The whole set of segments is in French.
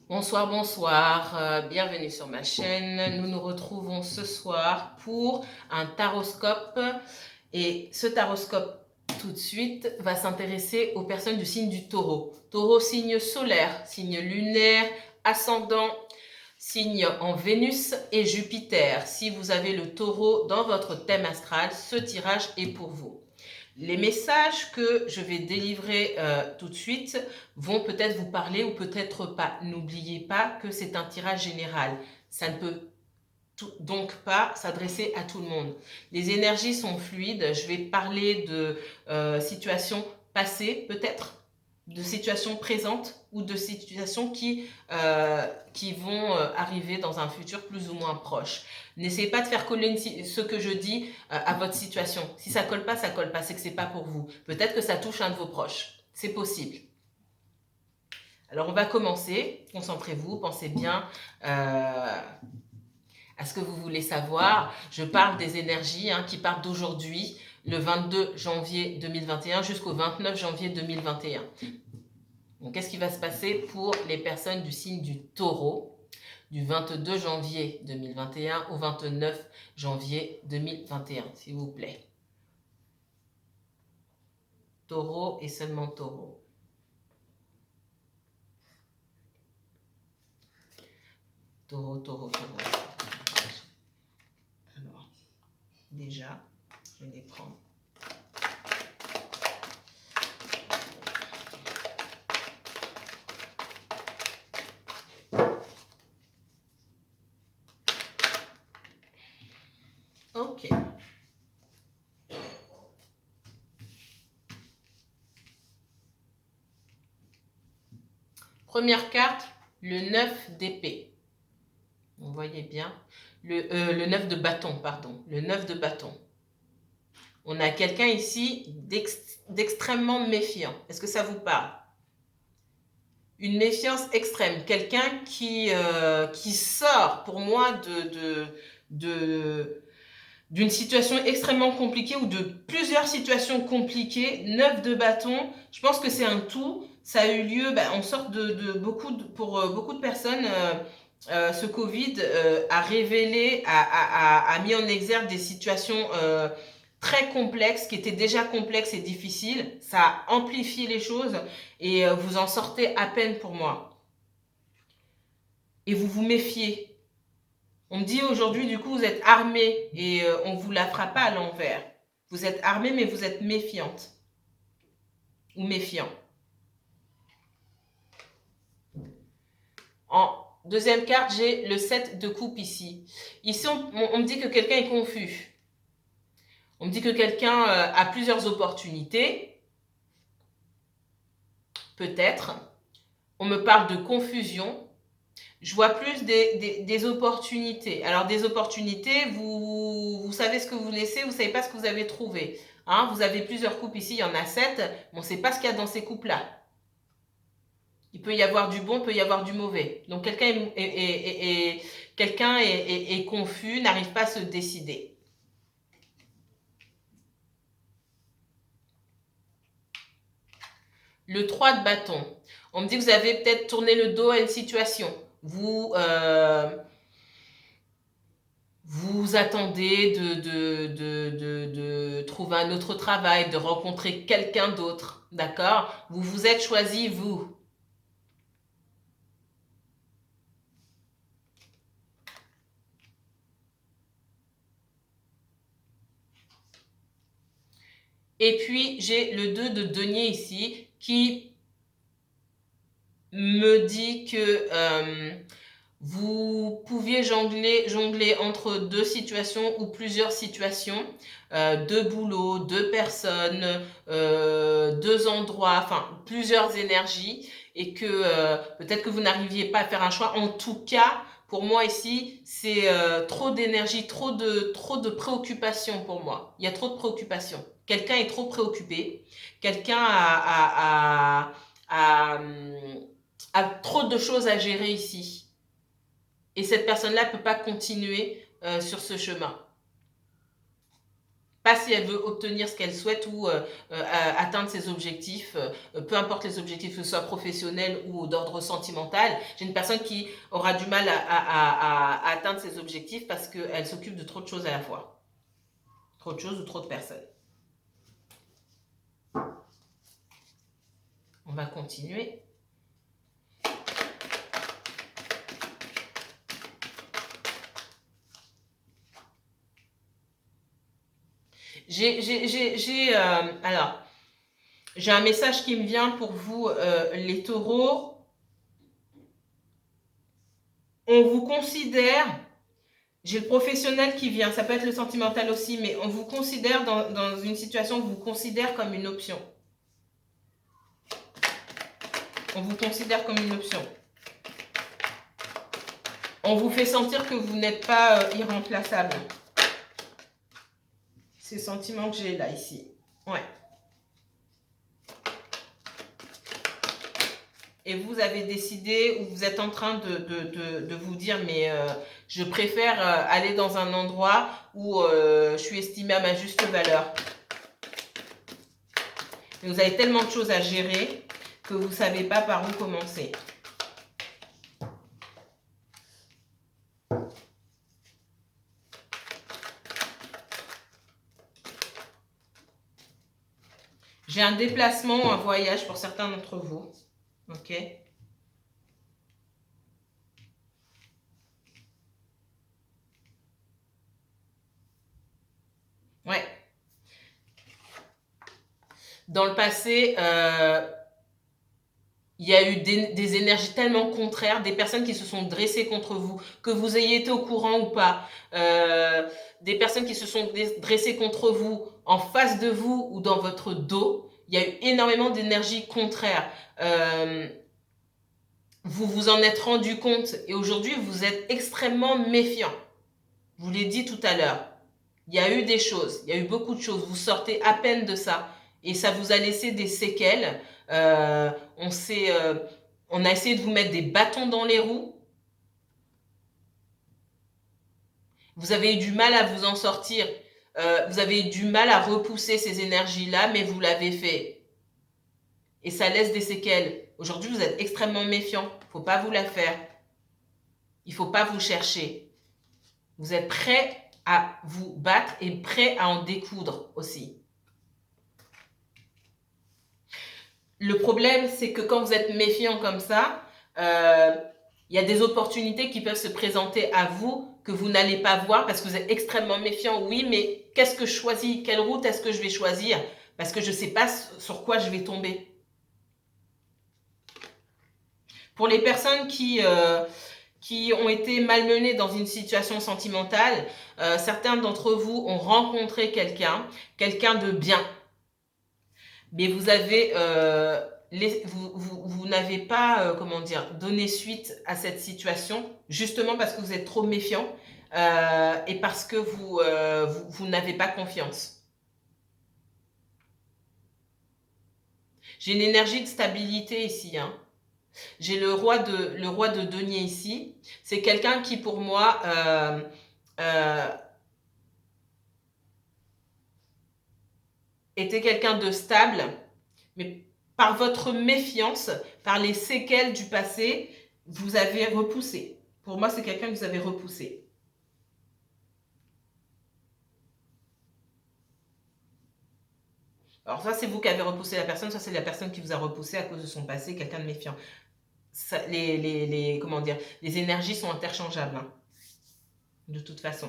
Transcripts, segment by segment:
Bonsoir, bonsoir, bienvenue sur ma chaîne. Nous nous retrouvons ce soir pour un taroscope et ce taroscope tout de suite va s'intéresser aux personnes du signe du taureau. Taureau, signe solaire, signe lunaire, ascendant, signe en Vénus et Jupiter. Si vous avez le taureau dans votre thème astral, ce tirage est pour vous. Les messages que je vais délivrer tout de suite vont peut-être vous parler ou peut-être pas. N'oubliez pas que c'est un tirage général. Ça ne peut donc pas s'adresser à tout le monde. Les énergies sont fluides. Je vais parler de situations passées peut-être, de situations présentes ou de situations qui vont arriver dans un futur plus ou moins proche. N'essayez pas de faire coller ce que je dis à votre situation. Si ça colle pas, c'est que c'est pas pour vous. Peut-être que ça touche un de vos proches. C'est possible. Alors on va commencer. Concentrez-vous, pensez bien à ce que vous voulez savoir. Je parle des énergies qui partent d'aujourd'hui, le 22 janvier 2021 jusqu'au 29 janvier 2021. Donc, qu'est-ce qui va se passer pour les personnes du signe du taureau du 22 janvier 2021 au 29 janvier 2021, s'il vous plaît. Taureau et seulement taureau. Taureau, taureau, taureau. Alors, déjà, je vais les prendre. Ok. Première carte, le 9 d'épée. Vous voyez bien. Le 9 de bâton, pardon. Le 9 de bâton. On a quelqu'un ici d'extrêmement méfiant. Est-ce que ça vous parle? Une méfiance extrême. Quelqu'un qui sort, pour moi, d'une situation extrêmement compliquée ou de plusieurs situations compliquées. 9 de bâton, je pense que c'est un tout. Ça a eu lieu, on sort pour beaucoup de personnes, ce Covid a révélé, a mis en exergue des situations très complexes, qui étaient déjà complexes et difficiles. Ça a amplifié les choses et vous en sortez à peine pour moi. Et vous vous méfiez. On me dit aujourd'hui, du coup, vous êtes armée et on ne vous la fera pas à l'envers. Vous êtes armée, mais vous êtes méfiante ou méfiant. En deuxième carte, j'ai le 7 de coupe ici. Ici, on me dit que quelqu'un est confus. On me dit que quelqu'un a plusieurs opportunités. Peut-être. On me parle de confusion. Je vois plus des opportunités. Alors, des opportunités, vous savez ce que vous laissez, vous ne savez pas ce que vous avez trouvé. Vous avez plusieurs coupes ici, il y en a 7. On ne sait pas ce qu'il y a dans ces coupes-là. Il peut y avoir du bon, il peut y avoir du mauvais. Donc, quelqu'un est confus, n'arrive pas à se décider. Le 3 de bâton. On me dit que vous avez peut-être tourné le dos à une situation. Vous attendez de trouver un autre travail, de rencontrer quelqu'un d'autre, d'accord? Vous vous êtes choisi, vous. Et puis, j'ai le 2 de denier ici qui me dit que vous pouviez jongler entre deux situations ou plusieurs situations, deux boulots, deux personnes, deux endroits, enfin plusieurs énergies, et que peut-être que vous n'arriviez pas à faire un choix. En tout cas, pour moi ici, c'est trop d'énergie, trop de préoccupations pour moi. Il y a trop de préoccupations. Quelqu'un est trop préoccupé. Quelqu'un a trop de choses à gérer ici. Et cette personne-là ne peut pas continuer sur ce chemin. pas si elle veut obtenir ce qu'elle souhaite ou atteindre ses objectifs, peu importe les objectifs, que ce soit professionnels ou d'ordre sentimental. J'ai une personne qui aura du mal à atteindre ses objectifs parce qu'elle s'occupe de trop de choses à la fois. Trop de choses ou trop de personnes. On va continuer. Alors, j'ai un message qui me vient pour vous, les taureaux. On vous considère, j'ai le professionnel qui vient, ça peut être le sentimental aussi, mais on vous considère dans une situation, on vous considère comme une option. On vous considère comme une option. On vous fait sentir que vous n'êtes pas irremplaçable. C'est le sentiment que j'ai là, ici. Ouais. Et vous avez décidé, ou vous êtes en train de vous dire, mais je préfère aller dans un endroit où je suis estimée à ma juste valeur. Et vous avez tellement de choses à gérer que vous ne savez pas par où commencer. J'ai un déplacement ou un voyage pour certains d'entre vous. Ok. Ouais. Dans le passé, il y a eu des énergies tellement contraires, des personnes qui se sont dressées contre vous, que vous ayez été au courant ou pas, des personnes qui se sont dressées contre vous, en face de vous ou dans votre dos. Il y a eu énormément d'énergies contraires. Vous vous en êtes rendu compte et aujourd'hui, vous êtes extrêmement méfiant. Je vous l'ai dit tout à l'heure. Il y a eu des choses, il y a eu beaucoup de choses. Vous sortez à peine de ça et ça vous a laissé des séquelles. On a essayé de vous mettre des bâtons dans les roues. Vous avez eu du mal à vous en sortir. Vous avez eu du mal à repousser ces énergies-là, mais vous l'avez fait. Et ça laisse des séquelles. Aujourd'hui, vous êtes extrêmement méfiant. Il ne faut pas vous la faire. Il ne faut pas vous chercher. Vous êtes prêt à vous battre et prêt à en découdre aussi. Le problème, c'est que quand vous êtes méfiant comme ça, il y a des opportunités qui peuvent se présenter à vous que vous n'allez pas voir parce que vous êtes extrêmement méfiant. Oui, mais qu'est-ce que je choisis? Quelle route est-ce que je vais choisir? Parce que je ne sais pas sur quoi je vais tomber. Pour les personnes qui ont été malmenées dans une situation sentimentale, certains d'entre vous ont rencontré quelqu'un de bien. Mais vous avez, vous n'avez pas, comment dire, donné suite à cette situation, justement parce que vous êtes trop méfiant et parce que vous n'avez pas confiance. J'ai une énergie de stabilité ici, hein. J'ai le roi de denier ici. C'est quelqu'un qui, pour moi, était quelqu'un de stable, mais par votre méfiance, par les séquelles du passé, vous avez repoussé. Pour moi, c'est quelqu'un que vous avez repoussé. Alors, soit c'est vous qui avez repoussé la personne, soit c'est la personne qui vous a repoussé à cause de son passé, quelqu'un de méfiant. Ça, comment dire, les énergies sont interchangeables, hein, de toute façon.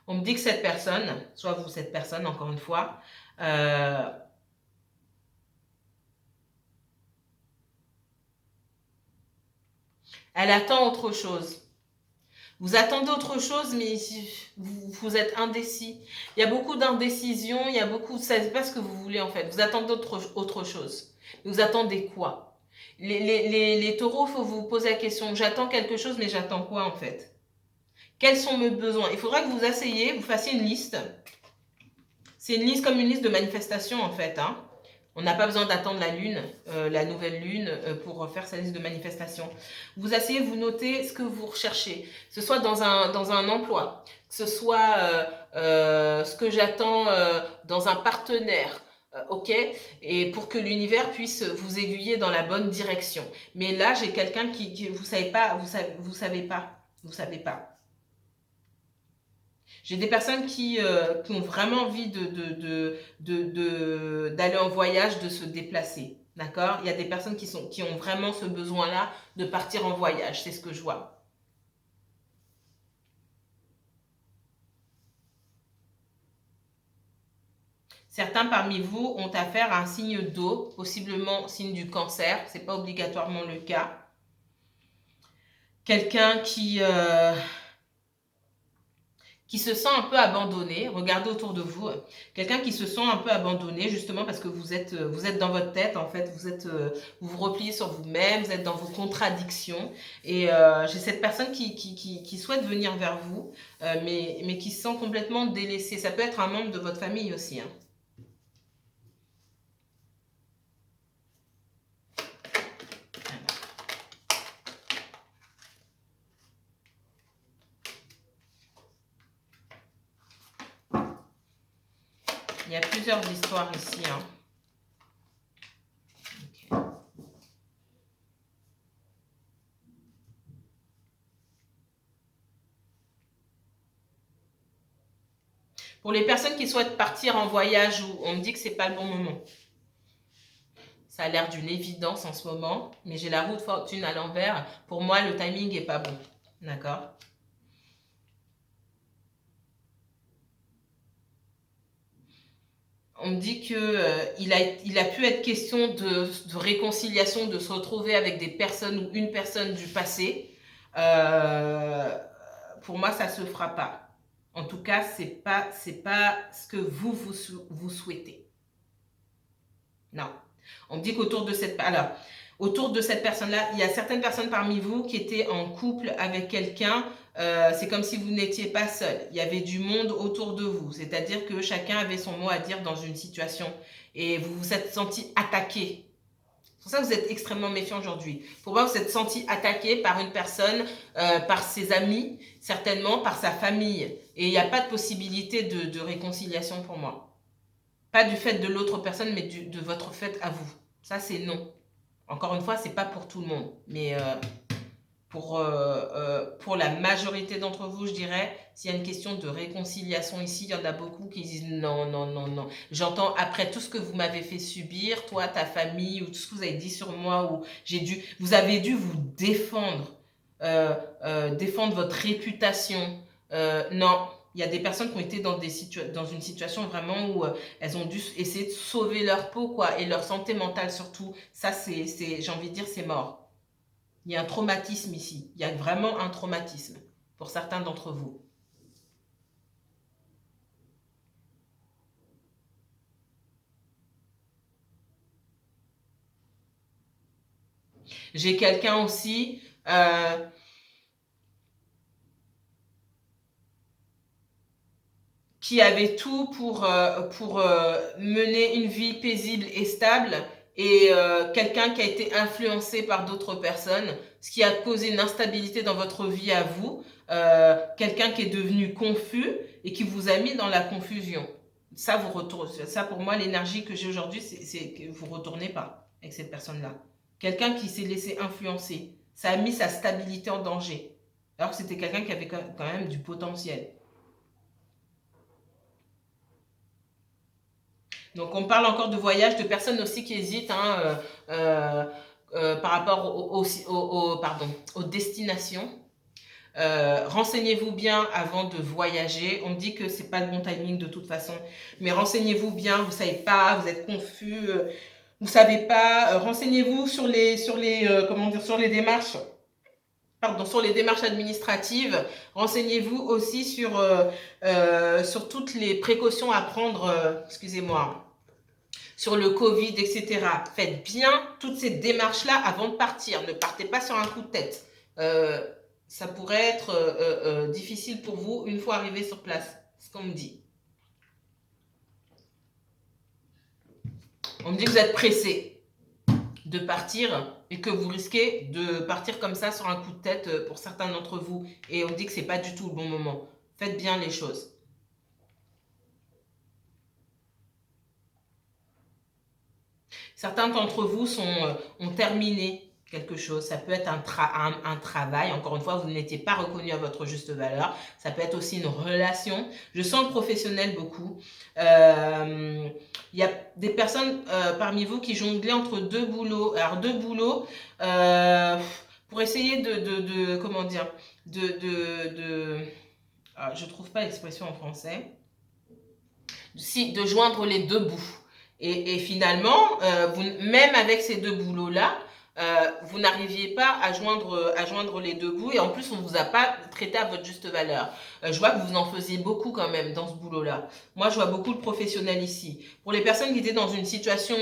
On me dit que cette personne, soit vous, cette personne, encore une fois, elle attend autre chose. Vous attendez autre chose, mais vous êtes indécis. Il y a beaucoup d'indécision, il y a beaucoup... Vous ne savez pas ce que vous voulez en fait. Vous attendez autre chose. Vous attendez quoi? Les taureaux, il faut vous poser la question. J'attends quelque chose, mais j'attends quoi en fait? Quels sont mes besoins? Il faudra que vous asseyez, vous fassiez une liste. C'est une liste comme une liste de manifestation en fait. Hein. On n'a pas besoin d'attendre la lune, la nouvelle lune, pour faire sa liste de manifestations. Vous asseyez, vous notez ce que vous recherchez, que ce soit dans un emploi, que ce soit ce que j'attends dans un partenaire, ok? Et pour que l'univers puisse vous aiguiller dans la bonne direction. Mais là, j'ai quelqu'un qui vous savez pas, vous savez pas, vous savez pas. J'ai des personnes qui ont vraiment envie d'aller en voyage, de se déplacer. D'accord? Il y a des personnes qui ont vraiment ce besoin-là de partir en voyage. C'est ce que je vois. Certains parmi vous ont affaire à un signe d'eau, possiblement signe du cancer. Ce n'est pas obligatoirement le cas. Quelqu'un qui se sent un peu abandonné, regardez autour de vous, quelqu'un qui se sent un peu abandonné justement parce que vous êtes dans votre tête en fait, vous vous repliez sur vous-même, vous êtes dans vos contradictions et j'ai cette personne qui souhaite venir vers vous mais qui se sent complètement délaissée. Ça peut être un membre de votre famille aussi, hein. Il y a plusieurs histoires ici, hein. Okay. Pour les personnes qui souhaitent partir en voyage, on me dit que c'est pas le bon moment. Ça a l'air d'une évidence en ce moment, mais j'ai la roue de fortune à l'envers. Pour moi, le timing n'est pas bon. D'accord? On me dit qu'il a pu être question de réconciliation, de se retrouver avec des personnes ou une personne du passé. Pour moi, ça ne se fera pas. En tout cas, ce n'est pas ce que vous souhaitez. Non. On me dit qu'autour de cette... Alors, autour de cette personne-là, il y a certaines personnes parmi vous qui étaient en couple avec quelqu'un. C'est comme si vous n'étiez pas seul. Il y avait du monde autour de vous. C'est-à-dire que chacun avait son mot à dire dans une situation. Et vous vous êtes senti attaqué. C'est pour ça que vous êtes extrêmement méfiant aujourd'hui. Pour moi, vous êtes senti attaqué par une personne, par ses amis, certainement par sa famille. Et il n'y a pas de possibilité de réconciliation pour moi. Pas du fait de l'autre personne, mais de votre fait à vous. Ça, c'est non. Encore une fois, c'est pas pour tout le monde. Mais pour la majorité d'entre vous, je dirais, s'il y a une question de réconciliation ici, il y en a beaucoup qui disent non, non, non, non. J'entends après tout ce que vous m'avez fait subir, toi, ta famille, ou tout ce que vous avez dit sur moi, ou vous avez dû vous défendre, défendre votre réputation. Non. Il y a des personnes qui ont été dans une situation vraiment où elles ont dû essayer de sauver leur peau, quoi, et leur santé mentale surtout. Ça, j'ai envie de dire, c'est mort. Il y a un traumatisme ici. Il y a vraiment un traumatisme pour certains d'entre vous. J'ai quelqu'un aussi... qui avait tout pour mener une vie paisible et stable, et quelqu'un qui a été influencé par d'autres personnes, ce qui a causé une instabilité dans votre vie à vous, quelqu'un qui est devenu confus et qui vous a mis dans la confusion. Ça, pour moi, l'énergie que j'ai aujourd'hui, c'est que vous ne retournez pas avec cette personne-là. Quelqu'un qui s'est laissé influencer, ça a mis sa stabilité en danger, alors que c'était quelqu'un qui avait quand même du potentiel. Donc, on parle encore de voyage, de personnes aussi qui hésitent, hein, par rapport aux destinations. Renseignez-vous bien avant de voyager. On me dit que c'est pas le bon timing de toute façon, mais renseignez-vous bien. Vous savez pas, vous êtes confus, vous savez pas. Renseignez-vous sur les démarches. Pardon, sur les démarches administratives. Renseignez-vous aussi sur toutes les précautions à prendre. Excusez-moi. Sur le Covid, etc. Faites bien toutes ces démarches-là avant de partir. Ne partez pas sur un coup de tête. Ça pourrait être difficile pour vous une fois arrivé sur place, ce qu'on me dit. On me dit que vous êtes pressé de partir et que vous risquez de partir comme ça sur un coup de tête pour certains d'entre vous. Et on me dit que ce n'est pas du tout le bon moment. Faites bien les choses. Certains d'entre vous ont terminé quelque chose. Ça peut être un travail. Encore une fois, vous n'étiez pas reconnu à votre juste valeur. Ça peut être aussi une relation. Je sens le professionnel beaucoup. Il y a des personnes parmi vous qui jonglaient entre deux boulots. Alors, deux boulots pour essayer comment dire, je trouve pas l'expression en français. Si, de joindre les deux bouts. Et finalement, même avec ces deux boulots-là, vous n'arriviez pas à joindre les deux bouts et en plus, on ne vous a pas traité à votre juste valeur. Je vois que vous en faisiez beaucoup quand même dans ce boulot-là. Moi, je vois beaucoup de professionnels ici. Pour les personnes qui étaient dans une situation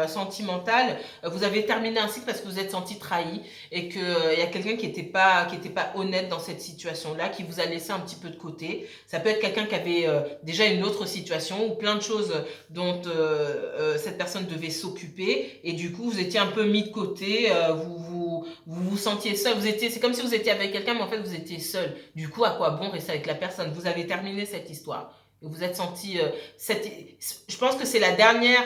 sentimentale, vous avez terminé un cycle parce que vous êtes senti trahi et qu'il y a quelqu'un qui était pas honnête dans cette situation-là, qui vous a laissé un petit peu de côté. Ça peut être quelqu'un qui avait déjà une autre situation ou plein de choses dont cette personne devait s'occuper et du coup, vous étiez un peu mis de côté, vous sentiez seul. C'est comme si vous étiez avec quelqu'un, mais en fait, vous étiez seul. Du coup, à quoi bon rester avec la personne? Vous avez terminé cette histoire. Et vous êtes senti... je pense que c'est la dernière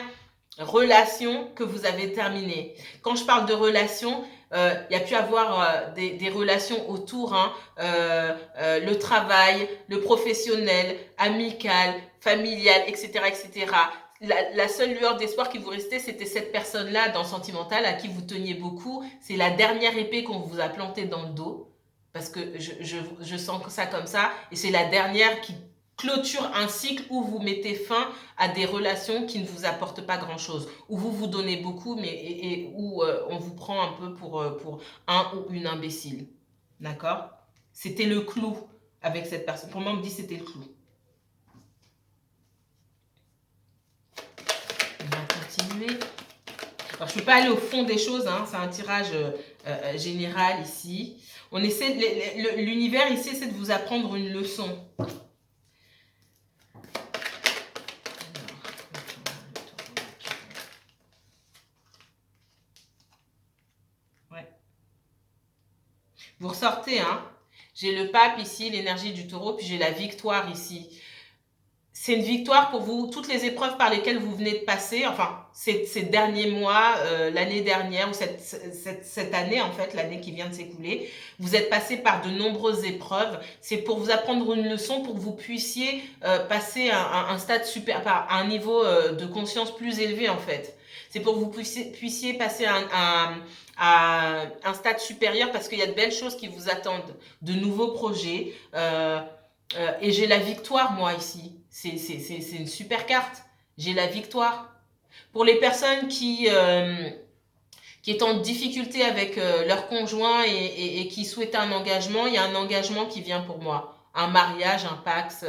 relation que vous avez terminée. Quand je parle de relation, il y a pu avoir des relations autour, hein, le travail, le professionnel, amical, familial, etc., etc. La seule lueur d'espoir qui vous restait, c'était cette personne-là dans Sentimental à qui vous teniez beaucoup. C'est la dernière épée qu'on vous a plantée dans le dos. Parce que je sens ça comme ça. Et c'est la dernière qui clôture un cycle où vous mettez fin à des relations qui ne vous apportent pas grand-chose. Où vous vous donnez beaucoup, mais où on vous prend un peu pour un ou une imbécile. D'accord? C'était le clou avec cette personne. Pour moi, on me dit que c'était le clou. Continuer. Alors, je ne peux pas aller au fond des choses, hein, c'est un tirage général ici. L'univers ici essaie de vous apprendre une leçon. Ouais. Vous ressortez, hein. J'ai le pape ici, l'énergie du taureau, puis j'ai la victoire ici. C'est une victoire pour vous, toutes les épreuves par lesquelles vous venez de passer, enfin, ces derniers mois, l'année dernière, ou cette année, en fait, l'année qui vient de s'écouler, vous êtes passé par de nombreuses épreuves. C'est pour vous apprendre une leçon, pour que vous puissiez passer à un stade à un niveau de conscience plus élevé, en fait. C'est pour que vous puissiez passer à un stade supérieur, parce qu'il y a de belles choses qui vous attendent, de nouveaux projets, et j'ai la victoire, moi, ici. C'est une super carte. J'ai la victoire. Pour les personnes qui est en difficulté avec leur conjoint et qui souhaitent un engagement, il y a un engagement qui vient pour moi. Un mariage, un pax,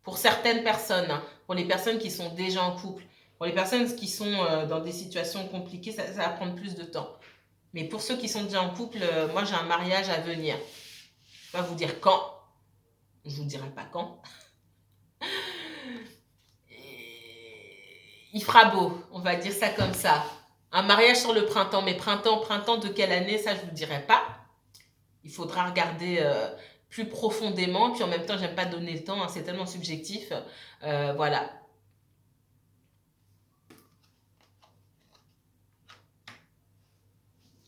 pour certaines personnes. Hein, pour les personnes qui sont déjà en couple. Pour les personnes qui sont dans des situations compliquées, ça va prendre plus de temps. Mais pour ceux qui sont déjà en couple, moi, j'ai un mariage à venir. Je ne vais pas vous dire quand. Je ne vous dirai pas quand. Il fera beau, on va dire ça comme ça. Un mariage sur le printemps, mais printemps de quelle année, ça je ne vous dirai pas. Il faudra regarder plus profondément, puis en même temps, j'aime pas donner le temps, hein, c'est tellement subjectif. Voilà.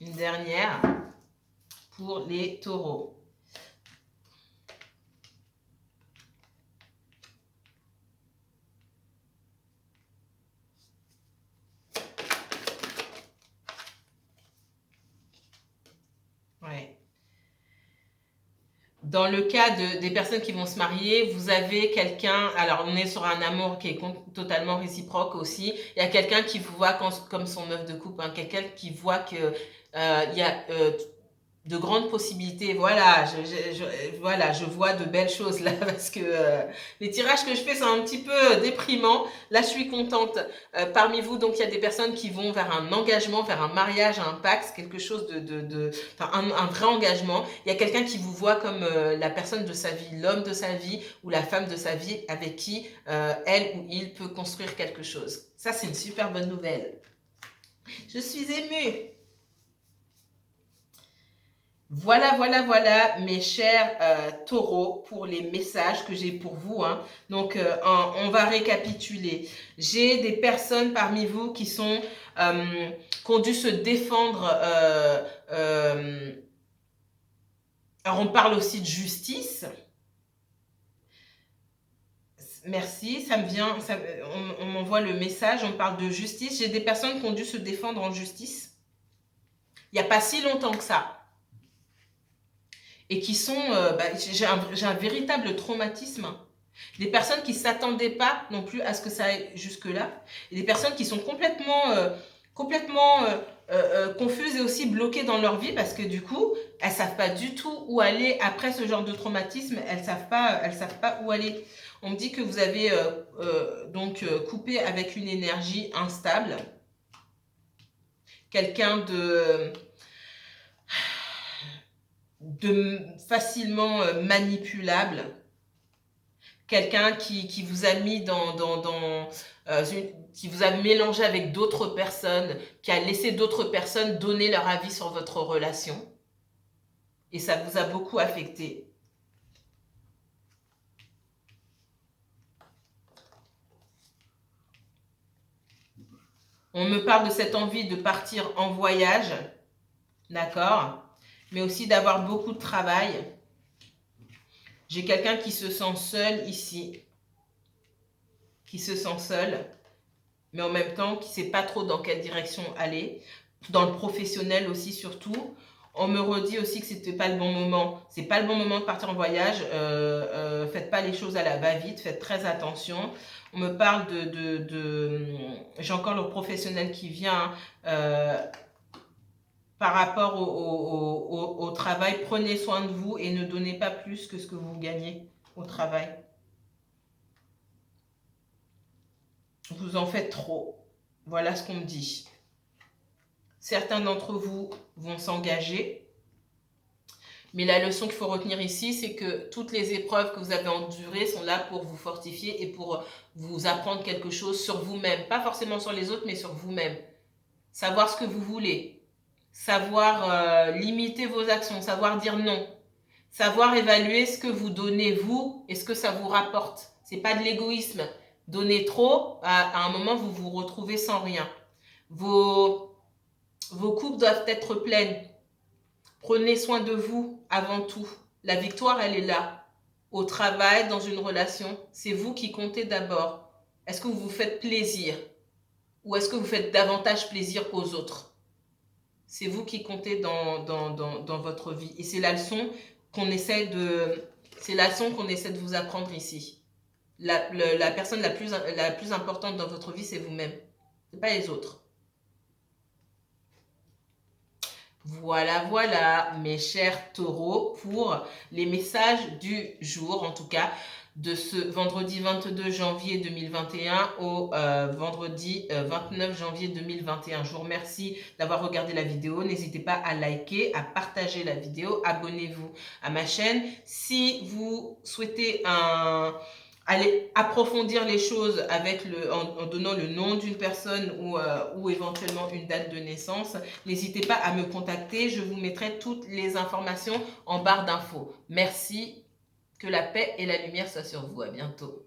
Une dernière pour les taureaux. Ouais. Dans le cas des personnes qui vont se marier, vous avez quelqu'un, alors on est sur un amour qui est totalement réciproque aussi, il y a quelqu'un qui vous voit comme son œuf de coupe, hein, quelqu'un qui voit que il y a de grandes possibilités. Voilà, voilà, je vois de belles choses là parce que les tirages que je fais sont un petit peu déprimants. Là, je suis contente. Parmi vous, donc, il y a des personnes qui vont vers un engagement, vers un mariage, un pacte, quelque chose enfin, un vrai engagement. Il y a quelqu'un qui vous voit comme la personne de sa vie, l'homme de sa vie ou la femme de sa vie avec qui elle ou il peut construire quelque chose. Ça, c'est une super bonne nouvelle. Je suis émue. Voilà, voilà, voilà, mes chers taureaux, pour les messages que j'ai pour vous. Hein. Donc, on va récapituler. J'ai des personnes parmi vous qui ont dû se défendre. Alors, on parle aussi de justice. Merci, ça me vient, on m'envoie le message, on parle de justice. J'ai des personnes qui ont dû se défendre en justice. Il n'y a pas si longtemps que ça. Et qui sont, j'ai un véritable traumatisme. Des personnes qui ne s'attendaient pas non plus à ce que ça aille jusque-là. Et des personnes qui sont complètement confuses et aussi bloquées dans leur vie parce que du coup, elles ne savent pas du tout où aller après ce genre de traumatisme. Elles ne savent pas où aller. On me dit que vous avez coupé avec une énergie instable. Quelqu'un de facilement manipulable, quelqu'un qui vous a mis qui vous a mélangé avec d'autres personnes, qui a laissé d'autres personnes donner leur avis sur votre relation, et ça vous a beaucoup affecté. On me parle de cette envie de partir en voyage, d'accord, mais aussi d'avoir beaucoup de travail. J'ai quelqu'un qui se sent seul ici, qui se sent seul, mais en même temps qui ne sait pas trop dans quelle direction aller, dans le professionnel aussi surtout. On me redit aussi que c'était pas le bon moment. C'est pas le bon moment de partir en voyage. Faites pas les choses à la va-vite, faites très attention. On me parle j'ai encore le professionnel qui vient par rapport au travail. Prenez soin de vous et ne donnez pas plus que ce que vous gagnez au travail. Vous en faites trop. Voilà ce qu'on me dit. Certains d'entre vous vont s'engager. Mais la leçon qu'il faut retenir ici, c'est que toutes les épreuves que vous avez endurées sont là pour vous fortifier et pour vous apprendre quelque chose sur vous-même. Pas forcément sur les autres, mais sur vous-même. Savoir ce que vous voulez. Savoir limiter vos actions. Savoir dire non. Savoir évaluer ce que vous donnez vous et ce que ça vous rapporte. C'est pas de l'égoïsme. Donner trop, à un moment, vous vous retrouvez sans rien. Vos coupes doivent être pleines. Prenez soin de vous avant tout. La victoire, elle est là. Au travail, dans une relation, c'est vous qui comptez d'abord. Est-ce que vous vous faites plaisir? Ou est-ce que vous faites davantage plaisir aux autres? C'est vous qui comptez dans votre vie. Et c'est la leçon qu'on essaie de vous apprendre ici. La personne la plus importante dans votre vie, c'est vous-même. Ce n'est pas les autres. Voilà, voilà, mes chers taureaux, pour les messages du jour, en tout cas, de ce vendredi 22 janvier 2021 au vendredi 29 janvier 2021. Je vous remercie d'avoir regardé la vidéo. N'hésitez pas à liker, à partager la vidéo. Abonnez-vous à ma chaîne. Si vous souhaitez aller approfondir les choses en donnant le nom d'une personne ou éventuellement une date de naissance, n'hésitez pas à me contacter. Je vous mettrai toutes les informations en barre d'infos. Merci. Que la paix et la lumière soient sur vous. À bientôt.